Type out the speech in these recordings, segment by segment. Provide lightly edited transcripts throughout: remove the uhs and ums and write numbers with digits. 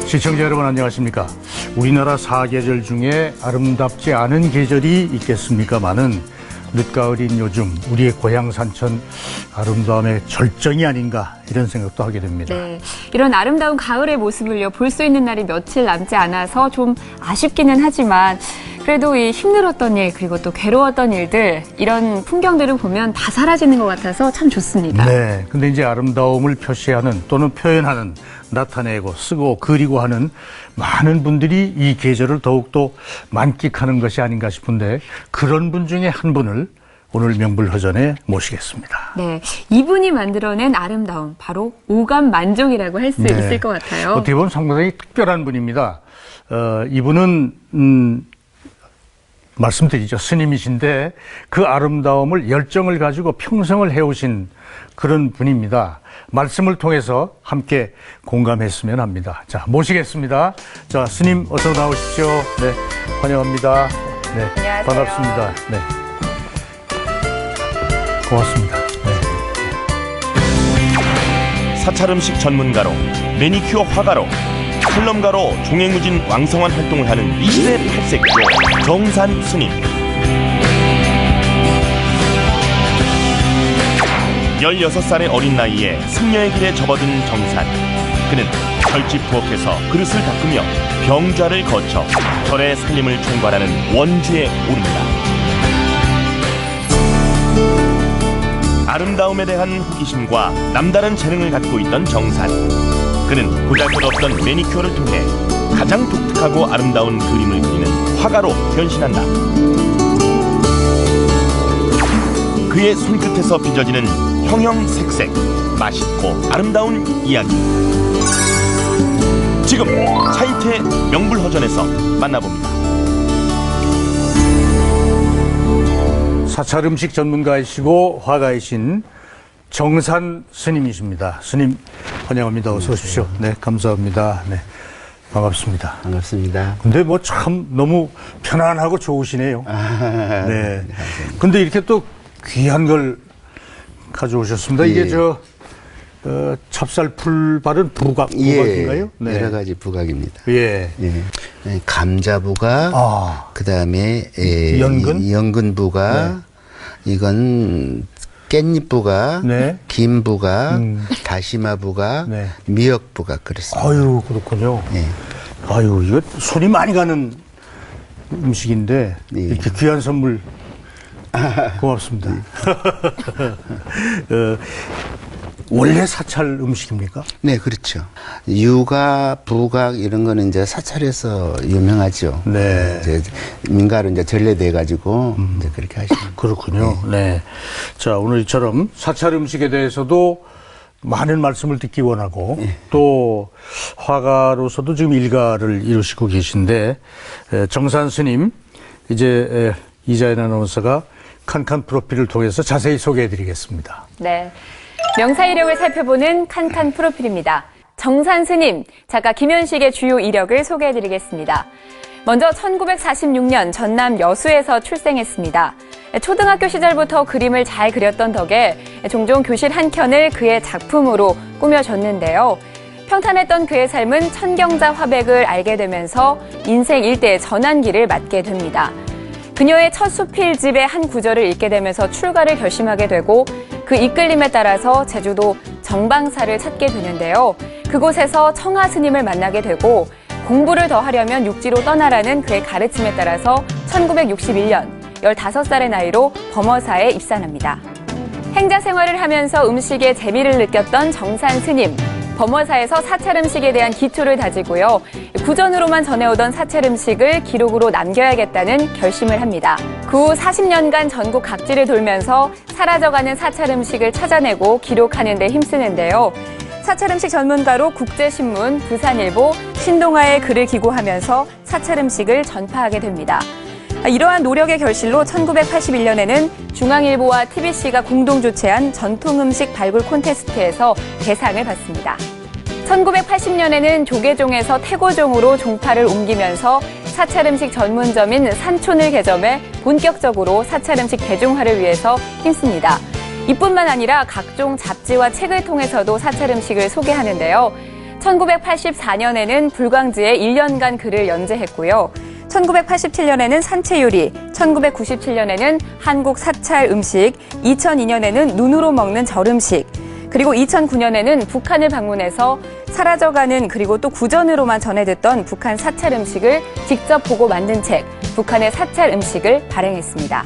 시청자 여러분 안녕하십니까? 우리나라 사계절 중에 아름답지 않은 계절이 있겠습니까마는 늦가을인 요즘 우리의 고향 산천 아름다움의 절정이 아닌가 이런 생각도 하게 됩니다. 네, 이런 아름다운 가을의 모습을요 볼 수 있는 날이 며칠 남지 않아서 좀 아쉽기는 하지만 그래도 이 힘들었던 일 그리고 또 괴로웠던 일들 이런 풍경들을 보면 다 사라지는 것 같아서 참 좋습니다. 네, 근데 이제 아름다움을 표시하는 또는 표현하는 나타내고 쓰고 그리고 하는 많은 분들이 이 계절을 더욱더 만끽하는 것이 아닌가 싶은데 그런 분 중에 한 분을 오늘 명불허전에 모시겠습니다. 네, 이분이 만들어낸 아름다움 바로 오감 만족이라고 할 수 있을 것 같아요. 어떻게 보면 상당히 특별한 분입니다. 이분은 말씀드리죠. 스님이신데 그 아름다움을 열정을 가지고 평생을 해오신 그런 분입니다. 말씀을 통해서 함께 공감했으면 합니다. 자, 모시겠습니다. 자, 스님 어서 나오십시오. 네, 환영합니다. 네, 안녕하세요. 반갑습니다. 네, 고맙습니다. 네. 사찰 음식 전문가로 매니큐어 화가로 칼럼가로 종횡무진 왕성한 활동을 하는 이 시대 8세기로 정산 스님. 16살의 어린 나이에 승려의 길에 접어든 정산. 그는 절집부엌에서 그릇을 닦으며 병좌를 거쳐 절의 살림을 총괄하는 원주에 오릅니다. 아름다움에 대한 호기심과 남다른 재능을 갖고 있던 정산. 그는 보잘것없던 매니큐어를 통해 가장 독특하고 아름다운 그림을 그리는 화가로 변신한다. 그의 손끝에서 빚어지는 형형색색, 맛있고 아름다운 이야기. 지금 차인태 명불허전에서 만나봅니다. 사찰 음식 전문가이시고 화가이신 정산 스님이십니다. 스님 환영합니다. 어서 오십시오. 네, 감사합니다. 네, 반갑습니다. 반갑습니다. 근데 뭐 참 너무 편안하고 좋으시네요. 네. 근데 이렇게 또 귀한 걸 가져오셨습니다. 이게 찹쌀풀 바른 부각인가요? 네. 여러 가지 부각입니다. 예. 예. 감자 부각, 그 다음에 연근 부각, 네. 이건 깻잎 부각, 네. 김 부각, 다시마 부각, 네. 미역 부각 그렇습니다. 아유, 그렇군요. 네. 아유, 이거 손이 많이 가는 음식인데 네. 이렇게 귀한 선물 고맙습니다. 네. 원래 사찰 음식입니까? 네, 그렇죠. 유가, 부각 이런 거는 이제 사찰에서 유명하죠. 네. 이제 민가로 이제 전래돼 가지고 이제 그렇게 하시는. 그렇군요. 네. 네. 자, 오늘 이처럼 사찰 음식에 대해서도 많은 말씀을 듣기 원하고 네. 또 화가로서도 지금 일가를 이루시고 계신데 정산 스님 이제 이자연 아나운서가 칸칸 프로필을 통해서 자세히 소개해드리겠습니다. 네. 명사 이력을 살펴보는 칸칸 프로필입니다. 정산 스님, 작가 김현식의 주요 이력을 소개해드리겠습니다. 먼저 1946년 전남 여수에서 출생했습니다. 초등학교 시절부터 그림을 잘 그렸던 덕에 종종 교실 한켠을 그의 작품으로 꾸며줬는데요. 평탄했던 그의 삶은 천경자 화백을 알게 되면서 인생 일대의 전환기를 맞게 됩니다. 그녀의 첫 수필집의 한 구절을 읽게 되면서 출가를 결심하게 되고 그 이끌림에 따라서 제주도 정방사를 찾게 되는데요. 그곳에서 청하 스님을 만나게 되고 공부를 더 하려면 육지로 떠나라는 그의 가르침에 따라서 1961년 15살의 나이로 범어사에 입산합니다. 행자 생활을 하면서 음식에 재미를 느꼈던 정산 스님. 범어사에서 사찰 음식에 대한 기초를 다지고요. 구전으로만 전해오던 사찰 음식을 기록으로 남겨야겠다는 결심을 합니다. 그 후 40년간 전국 각지를 돌면서 사라져가는 사찰 음식을 찾아내고 기록하는 데 힘쓰는데요. 사찰 음식 전문가로 국제신문, 부산일보, 신동아에 글을 기고하면서 사찰 음식을 전파하게 됩니다. 이러한 노력의 결실로 1981년에는 중앙일보와 TBC가 공동 주최한 전통음식 발굴 콘테스트에서 대상을 받습니다. 1980년에는 조계종에서 태고종으로 종파를 옮기면서 사찰음식 전문점인 산촌을 개점해 본격적으로 사찰음식 대중화를 위해서 힘씁니다. 이뿐만 아니라 각종 잡지와 책을 통해서도 사찰음식을 소개하는데요. 1984년에는 불광지에 1년간 글을 연재했고요. 1987년에는 산채요리, 1997년에는 한국 사찰 음식, 2002년에는 눈으로 먹는 절음식, 그리고 2009년에는 북한을 방문해서 사라져가는 그리고 또 구전으로만 전해듣던 북한 사찰 음식을 직접 보고 만든 책, 북한의 사찰 음식을 발행했습니다.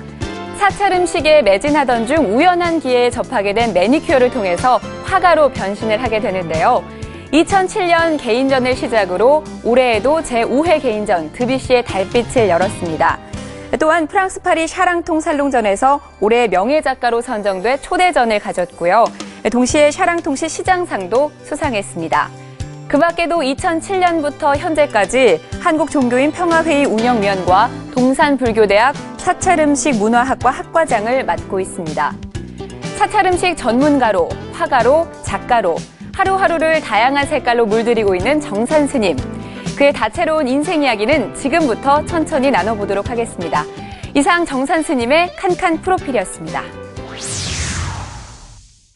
사찰 음식에 매진하던 중 우연한 기회에 접하게 된 매니큐어를 통해서 화가로 변신을 하게 되는데요. 2007년 개인전을 시작으로 올해에도 제5회 개인전 드뷔시의 달빛을 열었습니다. 또한 프랑스 파리 샤랑통 살롱전에서 올해의 명예작가로 선정돼 초대전을 가졌고요. 동시에 샤랑통시 시장상도 수상했습니다. 그 밖에도 2007년부터 현재까지 한국종교인 평화회의 운영위원과 동산불교대학 사찰음식 문화학과 학과장을 맡고 있습니다. 사찰음식 전문가로, 화가로, 작가로 하루하루를 다양한 색깔로 물들이고 있는 정산 스님. 그의 다채로운 인생 이야기는 지금부터 천천히 나눠보도록 하겠습니다. 이상 정산 스님의 칸칸 프로필이었습니다.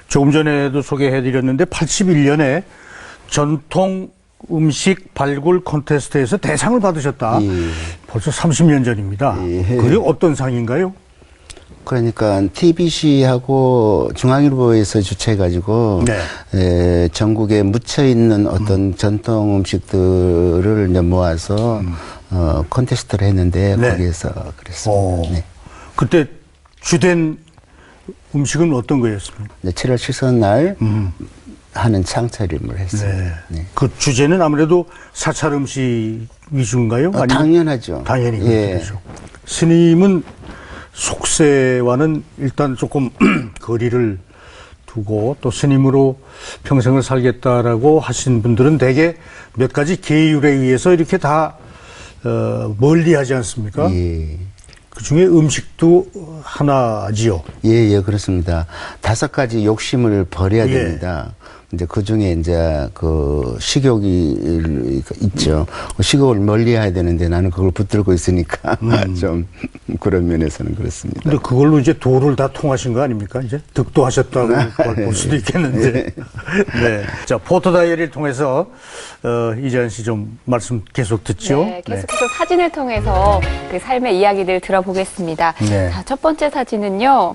조금 전에도 소개해드렸는데 81년에 전통 음식 발굴 콘테스트에서 대상을 받으셨다. 벌써 30년 전입니다. 그게 어떤 상인가요? 그러니까 TBC하고 중앙일보에서 주최해가지고 전국에 묻혀 있는 어떤 전통 음식들을 이제 모아서 콘테스트를 했는데 거기에서 그랬습니다. 네. 그때 주된 음식은 어떤 거였습니까? 7월 7일 날 하는 창차림을 했어요. 네. 그 주제는 아무래도 사찰 음식 위주인가요? 아니면 당연하죠. 당연히 그렇죠. 스님은 속세와는 일단 조금 거리를 두고 또 스님으로 평생을 살겠다라고 하신 분들은 대개 몇 가지 계율에 의해서 이렇게 다 멀리하지 않습니까? 그 중에 음식도 하나지요. 예, 그렇습니다. 5가지 욕심을 버려야 됩니다. 이제 그 중에 이제 그 식욕이 있죠. 식욕을 멀리 해야 되는데 나는 그걸 붙들고 있으니까 좀 그런 면에서는 그렇습니다. 근데 그걸로 이제 도를 다 통하신 거 아닙니까? 이제 득도 하셨다고 볼 수도 있겠는데. 네. 자, 포토 다이어리를 통해서 이재한 씨 좀 말씀 계속 듣죠. 네, 계속해서 사진을 통해서 그 삶의 이야기들 들어보겠습니다. 자, 첫 번째 사진은요.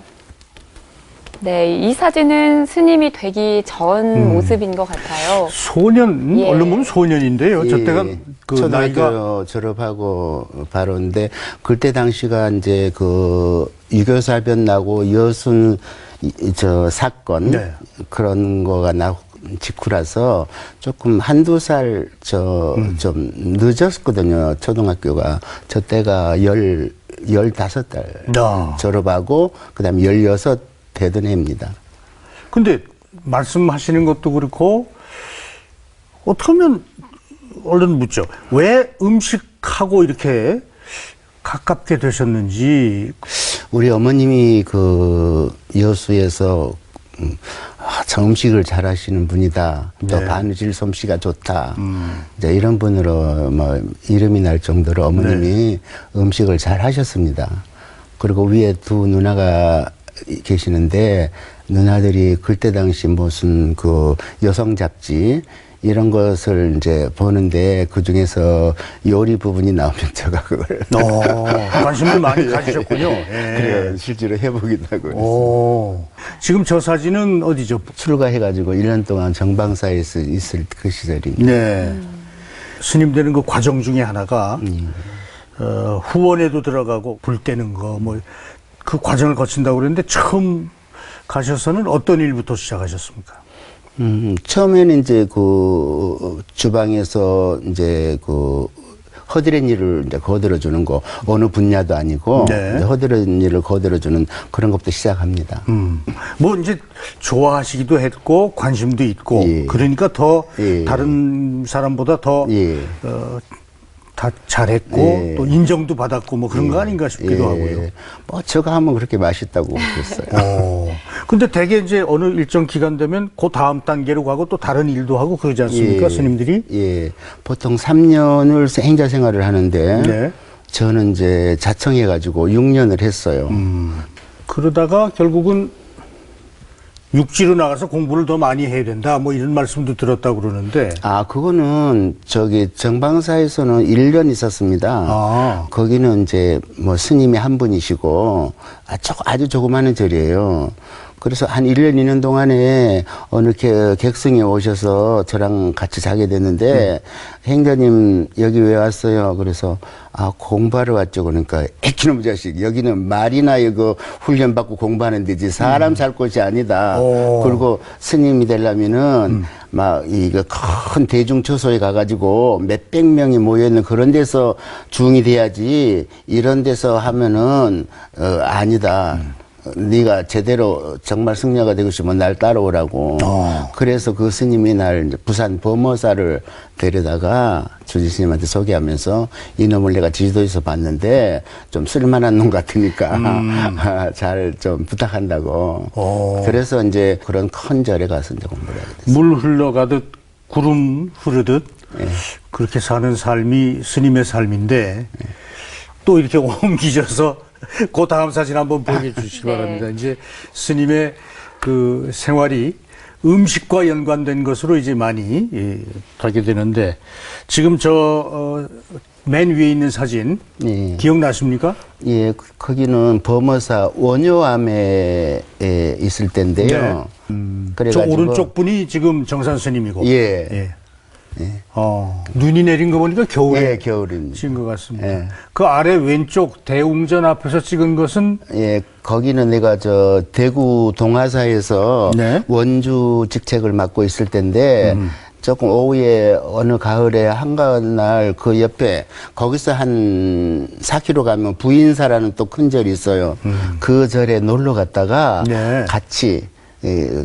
네, 이 사진은 스님이 되기 전 모습인 것 같아요. 소년, 얼른 보면 소년인데요. 저 때가 그 초등학교 나이가 졸업하고 바로인데 그때 당시가 이제 그 유교사변 나고 여순 사건 그런 거가 나고 직후라서 조금 한두 살 좀 늦었거든요. 초등학교가 저 때가 15달 졸업하고 그다음에 16 되던 해입니다. 근데 말씀하시는 것도 그렇고 어떻게 하면 얼른 묻죠. 왜 음식하고 이렇게 가깝게 되셨는지. 우리 어머님이 그 여수에서 저 음식을 잘하시는 분이다. 또 바느질 솜씨가 좋다. 이제 이런 분으로 뭐 이름이 날 정도로 어머님이 음식을 잘 하셨습니다. 그리고 위에 두 누나가 계시는데 누나들이 그때 당시 무슨 그 여성 잡지 이런 것을 이제 보는데 그 중에서 요리 부분이 나오면 제가 그걸 관심을 많이 가지셨군요. 그래요. 실제로 해보기도 하고. 지금 저 사진은 어디죠? 출가해가지고 1년 동안 정방사에서 있을 그 시절입니다. 네. 스님 되는 그 과정 중에 하나가 후원에도 들어가고 불 떼는 거 뭐 그 과정을 거친다고 그랬는데 처음 가셔서는 어떤 일부터 시작하셨습니까? 처음에는 이제 그 주방에서 이제 그 허드렛 일을 이제 거들어주는 거 어느 분야도 아니고 허드렛 일을 거들어주는 그런 것부터 시작합니다. 뭐 이제 좋아하시기도 했고 관심도 있고 그러니까 더 다른 사람보다 더 다 잘했고 또 인정도 받았고 뭐 그런 거 아닌가 싶기도 하고요. 뭐 저거 하면 그렇게 맛있다고 그랬어요. 근데 대개 이제 어느 일정 기간 되면 그 다음 단계로 가고 또 다른 일도 하고 그러지 않습니까, 스님들이? 보통 3년을 행자 생활을 하는데 저는 이제 자청해가지고 6년을 했어요. 그러다가 결국은 육지로 나가서 공부를 더 많이 해야 된다. 뭐 이런 말씀도 들었다고 그러는데. 그거는 정방사에서는 1년 있었습니다. 거기는 이제 뭐 스님이 한 분이시고 아주 조그마한 절이에요. 그래서 한 1년, 2년 동안에 어느 객승에 오셔서 저랑 같이 자게 됐는데, 행자님, 여기 왜 왔어요? 그래서, 공부하러 왔죠. 그러니까, 애기놈 자식, 여기는 말이나 이거 훈련받고 공부하는 데지, 사람 살 곳이 아니다. 그리고 스님이 되려면은, 이거 큰 대중초소에 가가지고 몇백 명이 모여있는 그런 데서 중이 돼야지, 이런 데서 하면은, 아니다. 네가 제대로 정말 승려가 되고 싶으면 날 따라오라고. 그래서 그 스님이 날 부산 범어사를 데려다가 주지스님한테 소개하면서 이놈을 내가 제주도에서 봤는데 좀 쓸만한 놈 같으니까 잘 좀 부탁한다고. 그래서 이제 그런 큰 절에 가서 이제 공부를 하게 됐어요. 물 흘러가듯 구름 흐르듯 그렇게 사는 삶이 스님의 삶인데 또 이렇게 옮기셔서 그 다음 사진 한번 보여주시기 바랍니다. 이제 스님의 그 생활이 음식과 연관된 것으로 이제 많이 가게 되는데 지금 맨 위에 있는 사진 기억나십니까? 예, 거기는 범어사 원효암에 있을 때인데요. 저 오른쪽 분이 지금 정산 스님이고. 예. 눈이 내린 거 보니까 겨울에 겨울입니다. 찍은 것 같습니다. 그 아래 왼쪽 대웅전 앞에서 찍은 것은 거기는 내가 대구 동화사에서 원주 직책을 맡고 있을 때인데 조금 오후에 어느 가을에 한가을 날 그 옆에 거기서 한 4km 가면 부인사라는 또 큰 절이 있어요. 그 절에 놀러 갔다가 같이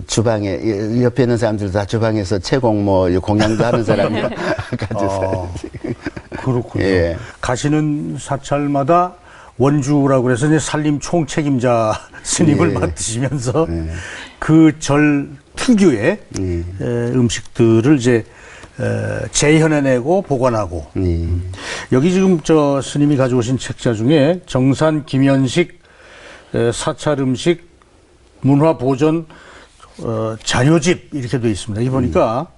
주방에 옆에 있는 사람들 다 주방에서 채공 공양도 하는 사람이 가져서 그렇군요. 가시는 사찰마다 원주라고 해서 이제 살림 총책임자 스님을 맡으시면서 그 절 특유의 음식들을 이제 재현해내고 보관하고 여기 지금 스님이 가져오신 책자 중에 정산 김현식 사찰 음식 문화 보존 자료집 이렇게 되어 있습니다. 이 보니까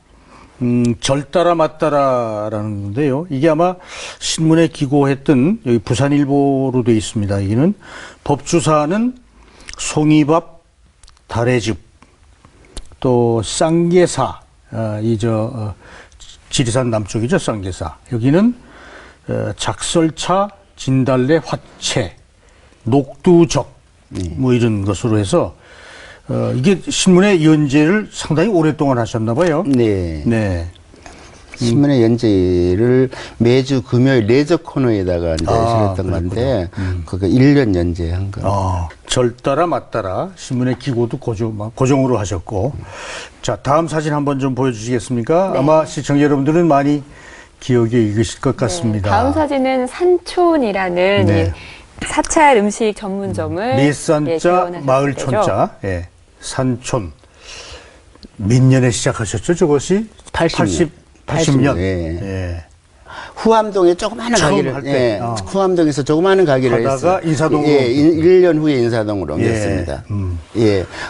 절따라 맞따라라는 건데요. 이게 아마 신문에 기고했던 여기 부산일보로 되어 있습니다. 여기는 법주사는 송이밥, 다래즙, 또 쌍계사, 지리산 남쪽이죠. 쌍계사. 여기는 작설차, 진달래, 화채, 녹두적 뭐 이런 것으로 해서 이게 신문의 연재를 상당히 오랫동안 하셨나 봐요. 네. 신문의 연재를 매주 금요일 레저 코너에다가 이제 실었던 건데, 그거 1년 연재한 거예요. 절따라 맞따라 신문의 기고도 고정으로 하셨고. 자, 다음 사진 한번 좀 보여주시겠습니까? 아마 시청자 여러분들은 많이 기억에 익으실 것 같습니다. 다음 사진은 산촌이라는 이 사찰 음식 전문점을 밀산자 마을 촌자 산촌 몇 년에 시작하셨죠? 저것이 80년. 후암동에 조그마한 가게를 후암동에서 조그마한 가게를 하다가 인사동으로 1년 후에 인사동으로 옮겼습니다.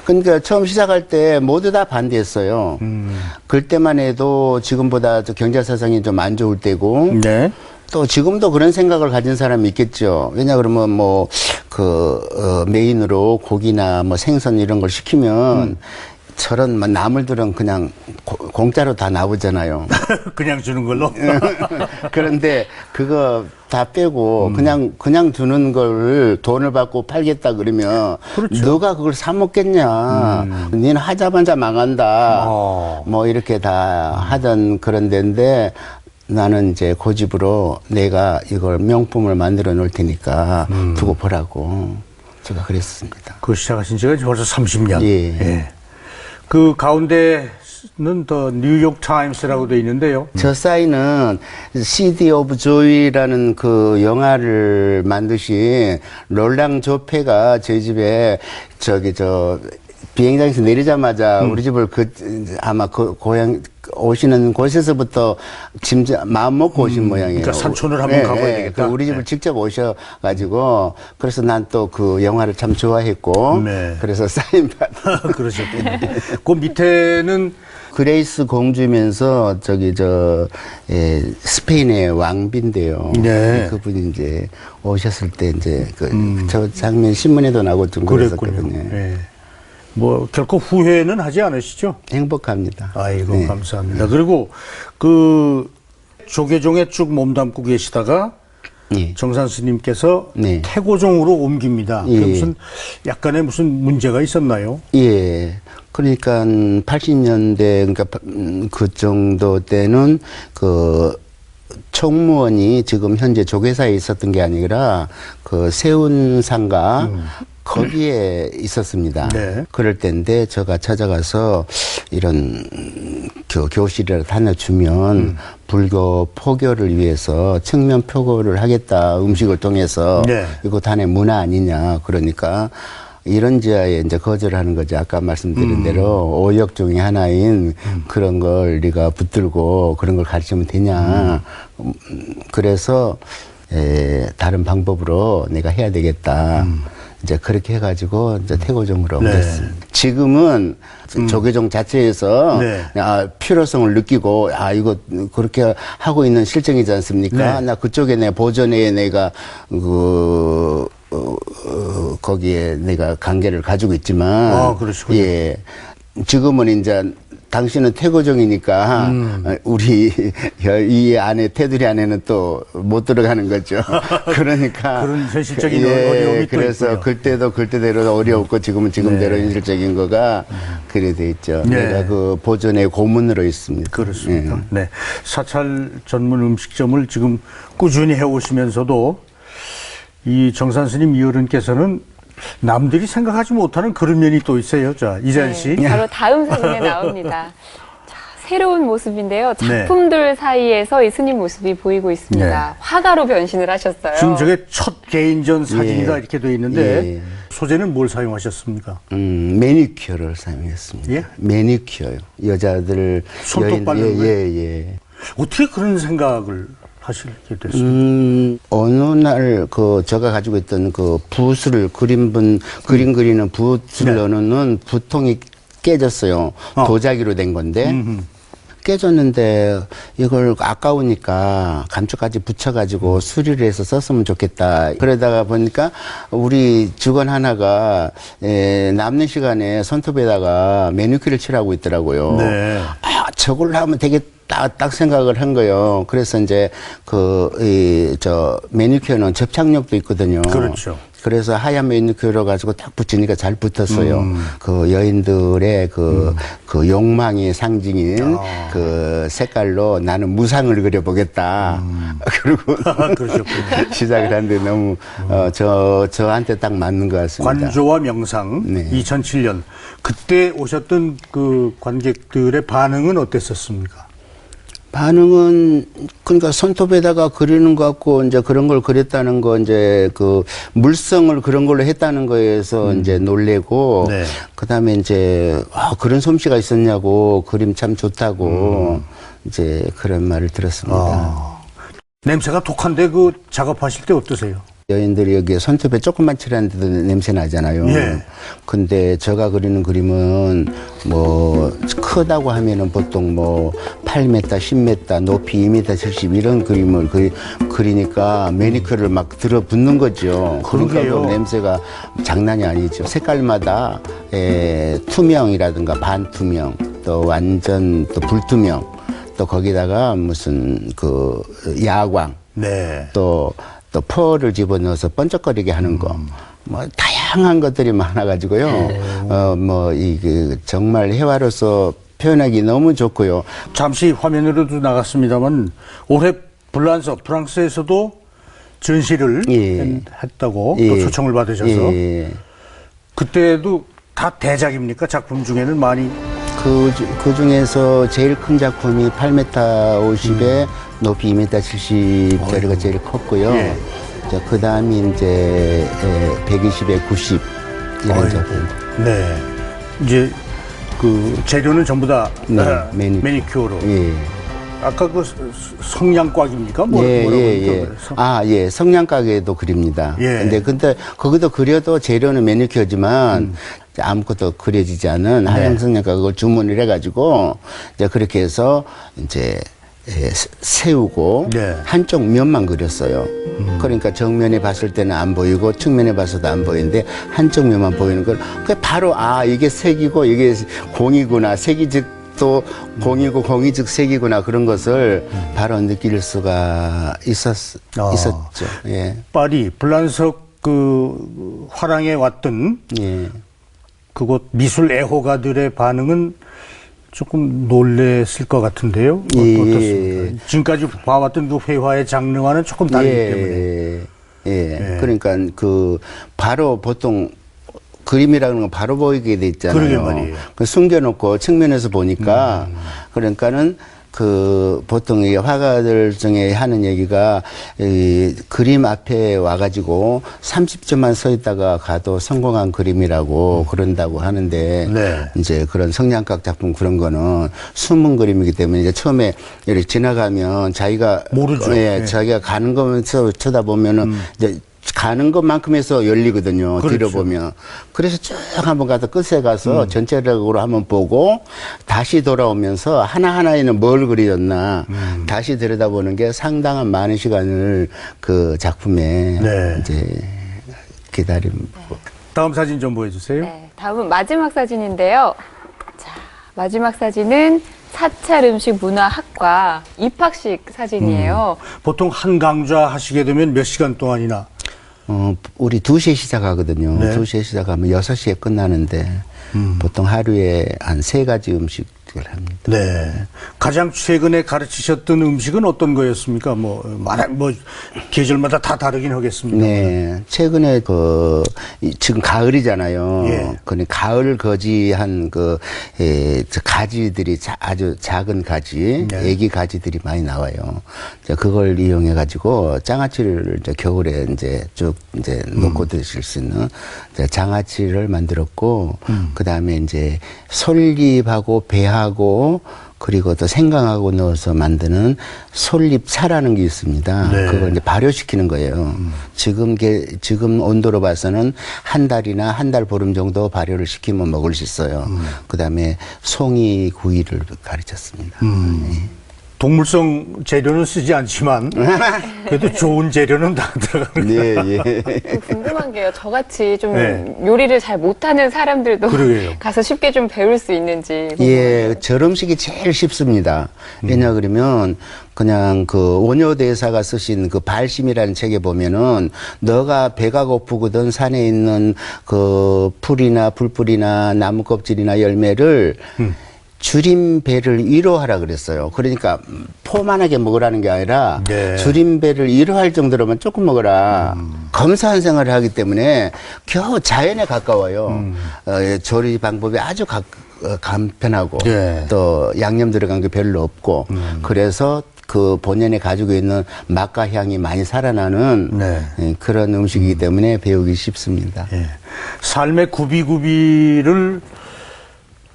그러니까 처음 시작할 때 모두 다 반대했어요. 그때만 해도 지금보다 경제 사정이 좀 안 좋을 때고 또 지금도 그런 생각을 가진 사람이 있겠죠. 왜냐 그러면 메인으로 고기나 생선 이런 걸 시키면 저런 나물들은 그냥 공짜로 다 나오잖아요. 그냥 주는 걸로? 그런데 그거 다 빼고 그냥 두는 걸 돈을 받고 팔겠다 그러면 누가 그걸 사 먹겠냐. 니는 하자마자 망한다. 이렇게 다 하던 그런 데인데 나는 이제 고집으로 내가 이걸 명품을 만들어 놓을 테니까 두고 보라고 제가 그랬습니다. 그 시작하신 지가 벌써 30년. 그 가운데는 더 뉴욕 타임스라고 되어 있는데요. 저 사인은 시티 오브 조이라는 그 영화를 만드신 롤랑 조페가 저희 집에 비행장에서 내리자마자 우리 집을 아마 고향 오시는 곳에서부터 마음 먹고 오신 모양이에요. 그러니까 산촌을 한번 가봐야 되겠다. 우리 집을 직접 오셔가지고 그래서 난 또 그 영화를 참 좋아했고 그래서 사인 받. 그러셨군요. 그 밑에는 그레이스 공주면서 스페인의 왕비인데요. 네. 그분이 이제 오셨을 때 이제 저 장면 신문에도 나고 좀 그랬었거든요. 네. 뭐 결코 후회는 하지 않으시죠? 행복합니다. 아이고 네. 감사합니다. 그리고 그 조계종에 쭉 몸담고 계시다가 정산 스님께서 태고종으로 옮깁니다. 무슨 약간의 무슨 문제가 있었나요? 예. 그러니까 80년대 그러니까 그 정도 때는 그 총무원이 지금 현재 조계사에 있었던 게 아니라 그 세운상가 거기에 있었습니다. 네. 그럴 때인데 제가 찾아가서 이런 교실을 다녀주면 불교 포교를 위해서 청면 표고를 하겠다. 음식을 통해서 이거 단의 문화 아니냐. 그러니까 이런 지하에 이제 거절하는 거지. 아까 말씀드린 대로 오역 중에 하나인 그런 걸 네가 붙들고 그런 걸 가르치면 되냐. 그래서 다른 방법으로 내가 해야 되겠다. 이제 그렇게 해가지고 이제 태고종으로 옮겼습니다. 지금은 조계종 자체에서 필요성을 느끼고 이거 그렇게 하고 있는 실정이지 않습니까? 나 그쪽에 내 보전에 내가 거기에 내가 관계를 가지고 있지만 그러시군요. 예. 지금은 이제 당신은 태고종이니까 우리 이 안에 테두리 안에는 또 못 들어가는 거죠. 그러니까 그런 현실적인 어려움이 그래서 또 있고요. 그때도 그때대로 어려웠고 지금은 지금대로 현실적인 거가 그래 돼 있죠. 내가 그 보존의 고문으로 있습니다. 그렇습니까? 네. 사찰 전문 음식점을 지금 꾸준히 해오시면서도 이 정산 스님 이어른께서는 남들이 생각하지 못하는 그런 면이 또 있어요. 자, 이자연 씨. 바로 다음 사진에 나옵니다. 자, 새로운 모습인데요. 작품들 사이에서 이 스님 모습이 보이고 있습니다. 화가로 변신을 하셨어요. 지금 저게 첫 개인전 사진이다 이렇게 되어 있는데 소재는 뭘 사용하셨습니까? 매니큐어를 사용했습니다. 예? 매니큐어요. 여자들 손톱 밟는 거예요? 어떻게 그런 생각을 하시게 됐습니까? 어느 날 제가 가지고 있던 그 붓을 그림 그리는 붓을 넣는 붓통이 깨졌어요. 도자기로 된 건데. 깨졌는데 이걸 아까우니까 감쪽같이 붙여가지고 수리를 해서 썼으면 좋겠다. 그러다가 보니까 우리 직원 하나가 남는 시간에 손톱에다가 매니큐어를 칠하고 있더라고요. 저걸로 하면 되겠다 딱 생각을 한 거예요. 그래서 이제 매니큐어는 접착력도 있거든요. 그렇죠. 그래서 하얀 매니큐어로 가지고 딱 붙이니까 잘 붙었어요. 그 여인들의 그 욕망의 상징인 그 색깔로 나는 무상을 그려보겠다. 그리고 시작을 하는데 너무 저한테 딱 맞는 것 같습니다. 관조와 명상 2007년 그때 오셨던 그 관객들의 반응은 어땠었습니까? 반응은 그러니까 손톱에다가 그리는 것 같고 이제 그런 걸 그렸다는 거 이제 그 물성을 그런 걸로 했다는 거에서 이제 놀래고 그다음에 이제 그런 솜씨가 있었냐고 그림 참 좋다고 이제 그런 말을 들었습니다. 냄새가 독한데 그 작업하실 때 어떠세요? 여인들이 여기에 손톱에 조금만 칠하는데도 냄새 나잖아요. 근데 제가 그리는 그림은 뭐 크다고 하면은 보통 뭐 8m, 10m, 높이 2m 70 이런 그림을 그리니까 매니큐어를 막 들어붙는 거죠. 그러니까 그 냄새가 장난이 아니죠. 색깔마다 투명이라든가 반투명, 또 완전 또 불투명, 또 거기다가 무슨 그 야광, 또 펄을 집어넣어서 번쩍거리게 하는 거, 뭐 다양한 것들이 많아가지고요. 정말 회화로서 표현하기 너무 좋고요. 잠시 화면으로도 나갔습니다만 올해 프랑스에서도 전시를 했다고 또 초청을 받으셔서 그때도 다 대작입니까? 작품 중에는 많이 그 중에서 제일 큰 작품이 8m 50에 높이 2m 70짜리가 제일 컸고요. 그 다음이 이제 120에 90 이런 작품. 이제 그 재료는 전부 다 매니큐어로. 예. 아까 그 성냥곽입니까? 예. 예. 성냥곽에도 그립니다. 예. 근데 거기도 그려도 재료는 매니큐어지만 아무것도 그려지지 않은 하얀 성냥곽을 주문을 해가지고 이제 그렇게 해서 이제 세우고 한쪽 면만 그렸어요. 그러니까 정면에 봤을 때는 안 보이고 측면에 봤어도 안 보이는데 한쪽 면만 보이는 걸 바로 이게 색이고 이게 공이구나, 색이 즉 또 공이고 공이 즉 색이구나, 그런 것을 바로 느낄 수가 있었죠. 예. 파리 블란석 그 화랑에 왔던 그곳 미술 애호가들의 반응은 조금 놀랬을 것 같은데요. 어떻습니까? 지금까지 봐왔던 그 회화의 장르와는 조금 다르기 때문에. 그러니까 바로 보통 그림이라는 건 바로 보이게 돼 있잖아요. 그러게 말이에요. 숨겨놓고 측면에서 보니까 그러니까는 보통 이 화가들 중에 하는 얘기가 이 그림 앞에 와가지고 30초만 서 있다가 가도 성공한 그림이라고 그런다고 하는데 이제 그런 성냥각 작품 그런 거는 숨은 그림이기 때문에 이제 처음에 이렇게 지나가면 자기가 모르죠. 자기가 가는 거면서 쳐다보면은 이제 가는 것만큼 해서 열리거든요. 그렇죠. 뒤로 보면. 그래서 쭉 한번 가서 끝에 가서 전체적으로 한번 보고 다시 돌아오면서 하나하나에는 뭘 그리셨나 다시 들여다보는 게 상당한 많은 시간을 그 작품에 이제 기다립니다. 다음 사진 좀 보여주세요. 네, 다음은 마지막 사진인데요. 자, 마지막 사진은 사찰 음식 문화학과 입학식 사진이에요. 보통 한 강좌 하시게 되면 몇 시간 동안이나? 우리 2시에 시작하거든요. 2시에 시작하면 6시에 끝나는데 보통 하루에 한 3가지 음식을 합니다. 네. 가장 최근에 가르치셨던 음식은 어떤 거였습니까? 계절마다 다 다르긴 하겠습니다. 네. 최근에 지금 가을이잖아요. 가을 거지한 가지들이 아주 작은 가지, 애기 가지들이 많이 나와요. 그걸 이용해가지고 장아찌를 이제 겨울에 이제 쭉 놓고 드실 수 있는 장아찌를 만들었고, 그 다음에 이제 솔잎하고 배하고 그리고 또 생강하고 넣어서 만드는 솔잎차라는 게 있습니다. 그걸 이제 발효시키는 거예요. 지금 온도로 봐서는 한 달이나 한 달 보름 정도 발효를 시키면 먹을 수 있어요. 그 다음에 송이 구이를 가르쳤습니다. 동물성 재료는 쓰지 않지만 그래도 좋은 재료는 다 들어가는 거예요. 궁금한 게요. 저같이 좀 요리를 잘 못하는 사람들도 가서 쉽게 좀 배울 수 있는지. 절 음식이 제일 쉽습니다. 왜냐 그러면 그냥 원효 대사가 쓰신 발심이라는 책에 보면은 너가 배가 고프거든 산에 있는 풀이나 풀뿌리나 나무 껍질이나 열매를 줄인 배를 위로하라 그랬어요. 그러니까 포만하게 먹으라는 게 아니라 줄인 배를 위로할 정도로만 조금 먹어라. 검사한 생활을 하기 때문에 겨우 자연에 가까워요. 조리 방법이 아주 간편하고 또 양념 들어간 게 별로 없고 그래서 본연에 가지고 있는 맛과 향이 많이 살아나는 그런 음식이기 때문에 배우기 쉽습니다. 삶의 구비구비를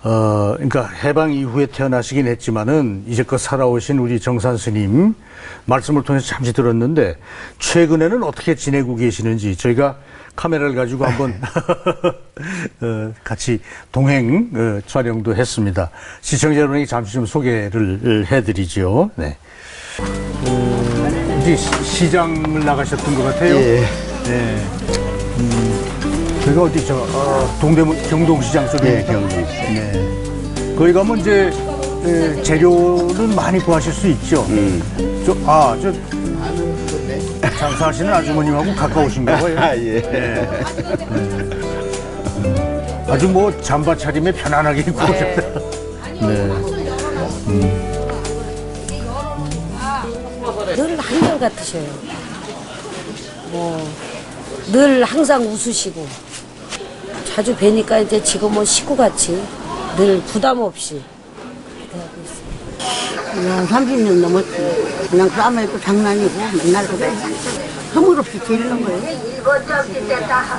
그러니까 해방 이후에 태어나시긴 했지만은 이제껏 살아오신 우리 정산 스님 말씀을 통해서 잠시 들었는데 최근에는 어떻게 지내고 계시는지 저희가 카메라를 가지고 한번 같이 동행 촬영도 했습니다. 시청자 여러분에게 잠시 좀 소개를 해드리죠. 네. 이제 시장을 나가셨던 것 같아요. 저희가 어디죠? 동대문 경동시장 쪽에. 경동시장. 거기 가면 이제 재료는 많이 구하실 수 있죠. 장사하시는 아주머님하고 가까우신가 봐요. 아주 잠바 차림에 편안하게 입고 오셨다. 늘 한결같으셔요. 늘 항상 웃으시고 자주 뵈니까 이제 지금 식구같이 늘 부담 없이 그냥 30년 넘었지. 그냥 싸매고 장난이고 맨날 그래. 허물없이 지르는 거예요.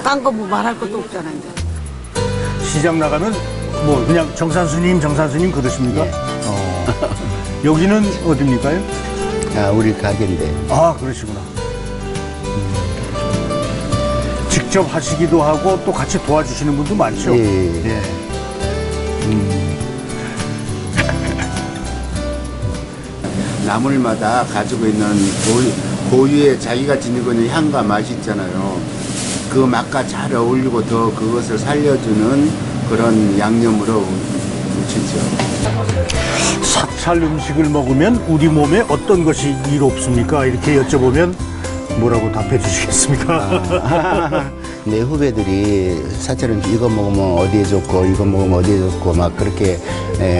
딴 거 말할 것도 없잖아요. 시장 나가면 뭐 그냥 정산스님 그러십니까? 예. 여기는 어딥니까요? 아, 우리 가게인데. 아, 그러시구나. 직접 하시기도 하고 또 같이 도와주시는 분도 많죠? 예. 예. 나물마다 가지고 있는 고유의 자기가 지니고 있는 향과 맛이 있잖아요. 그 맛과 잘 어울리고 더 그것을 살려주는 그런 양념으로 무치죠. 사찰 음식을 먹으면 우리 몸에 어떤 것이 이롭습니까? 이렇게 여쭤보면 뭐라고 답해 주시겠습니까? 내 후배들이 사찰 음식 이거 먹으면 어디에 좋고 이거 먹으면 어디에 좋고 막 그렇게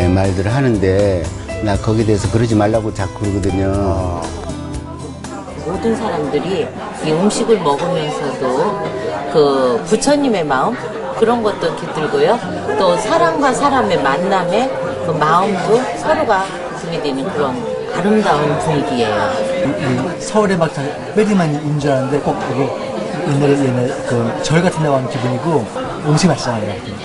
말들을 하는데 나 거기에 대해서 그러지 말라고 자꾸 그러거든요. 모든 사람들이 이 음식을 먹으면서도 그 부처님의 마음 그런 것도 이렇게 들고요. 또 사람과 사람의 만남의 그 마음도 서로가 그게 되는 그런 아름다운 분위기예요. 서울에 막 빼리만 있는 줄 알았는데 꼭 이게 옛날에 그 절 같은 데 와는 기분이고 음식 맛있잖아요.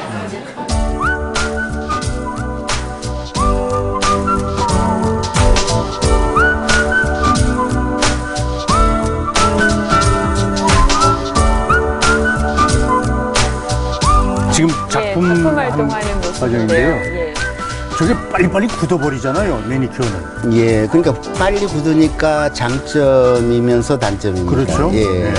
지금 작품 활동하는 과정인데요. 모습인데요. 예. 저게 빨리빨리 굳어버리잖아요, 매니큐어는. 예, 그러니까 빨리 굳으니까 장점이면서 단점입니다. 그렇죠. 예. 네.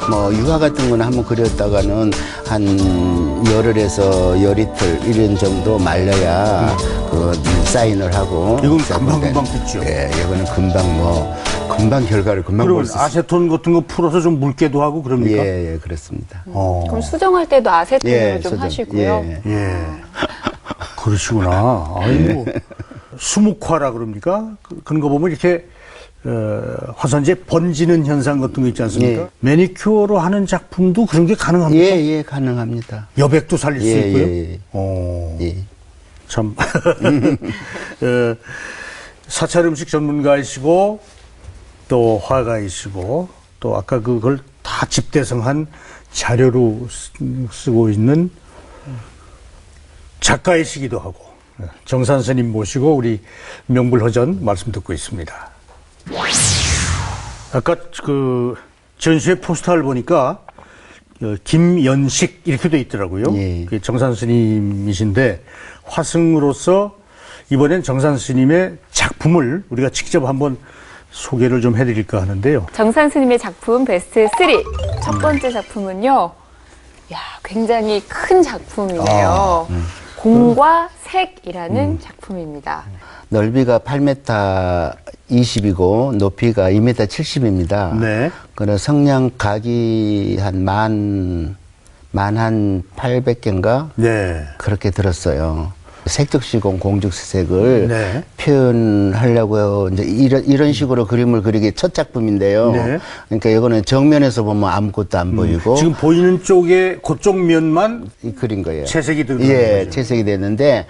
뭐 유화 같은 거는 한번 그렸다가는 한 열흘에서 열이틀 이런 정도 말려야 그 사인을 하고. 이건 금방 굳죠. 예, 이거는 금방 결과를 금방 그러면 볼 수 있어요. 아세톤 같은 거 풀어서 좀 묽게도 하고 그럽니까? 예, 그렇습니다. 그럼 수정할 때도 아세톤으로 좀 수정. 하시고요. 예. 예. 그러시구나. 아이고. 수묵화라 그럽니까? 그런 거 보면 이렇게 화산재 번지는 현상 같은 거 있지 않습니까? 예. 매니큐어로 하는 작품도 그런 게 가능합니까? 예, 가능합니다. 여백도 살릴 수 있고요. 예. 예. 참. 사찰 음식 전문가이시고 또 화가이시고 또 아까 그걸 다 집대성한 자료로 쓰고 있는 작가이시기도 하고 정산 스님 모시고 우리 명불허전 말씀 듣고 있습니다. 아까 그 전시회 포스터를 보니까 김연식 이렇게 돼 있더라고요. 예. 정산 스님이신데 화승으로서 이번엔 정산 스님의 작품을 우리가 직접 한번 소개를 좀 해드릴까 하는데요. 정산 스님의 작품 베스트 3. 첫 번째 작품은요. 야, 굉장히 큰 작품이네요. 공과 색이라는 작품입니다. 넓이가 8m 20이고 높이가 2m 70입니다. 네. 그래서 성냥 각이 한 800개인가? 네. 그렇게 들었어요. 색적시공 공죽색을 네. 표현하려고 이제 이런 식으로 그림을 그리기 첫 작품인데요. 네. 그러니까 이거는 정면에서 보면 아무것도 안 보이고 지금 보이는 쪽에 그쪽 면만 그린 거예요. 채색이 들어간 예, 거죠. 채색이 됐는데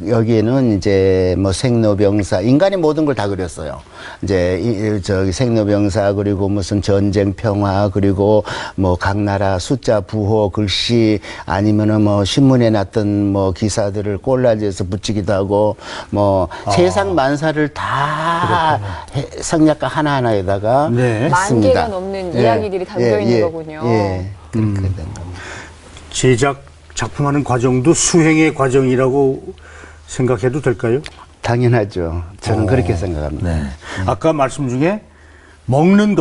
여기에는 이제 뭐 생로병사 인간의 모든 걸 다 그렸어요. 이제 저기 생로병사 그리고 무슨 전쟁 평화 그리고 뭐 각 나라 숫자 부호 글씨 아니면은 뭐 신문에 났던 뭐 기사들을 꼴라지에서 붙이기도 하고 뭐 세상 만사를 다 성략가 하나하나에다가 네. 만 했습니다. 개가 넘는 이야기들이 담겨 있는 거군요. 예, 그렇게 된 겁니다. 제작 작품하는 과정도 수행의 과정이라고 생각해도 될까요? 당연하죠. 저는 그렇게 생각합니다. 네. 아까 말씀 중에 먹는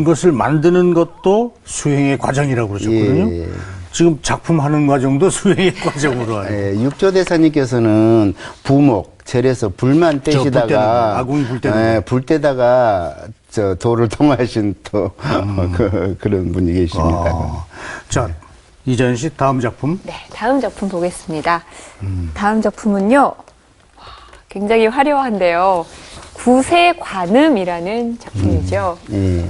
것을 만드는 것도 수행의 과정이라고 그러셨거든요. 예. 지금 작품하는 과정도 수행의 과정으로 하요. 예, 육조대사님께서는 부목 절에서 불만 불 때는 떼시다가 거, 아궁이 불 때는 거. 예, 불 때다가 저 도를 통하신 또 그런 분이 계십니다. 자, 이자연 씨 다음 작품. 네, 다음 작품 보겠습니다. 다음 작품은요. 굉장히 화려한데요. 구세관음이라는 작품이죠. 예.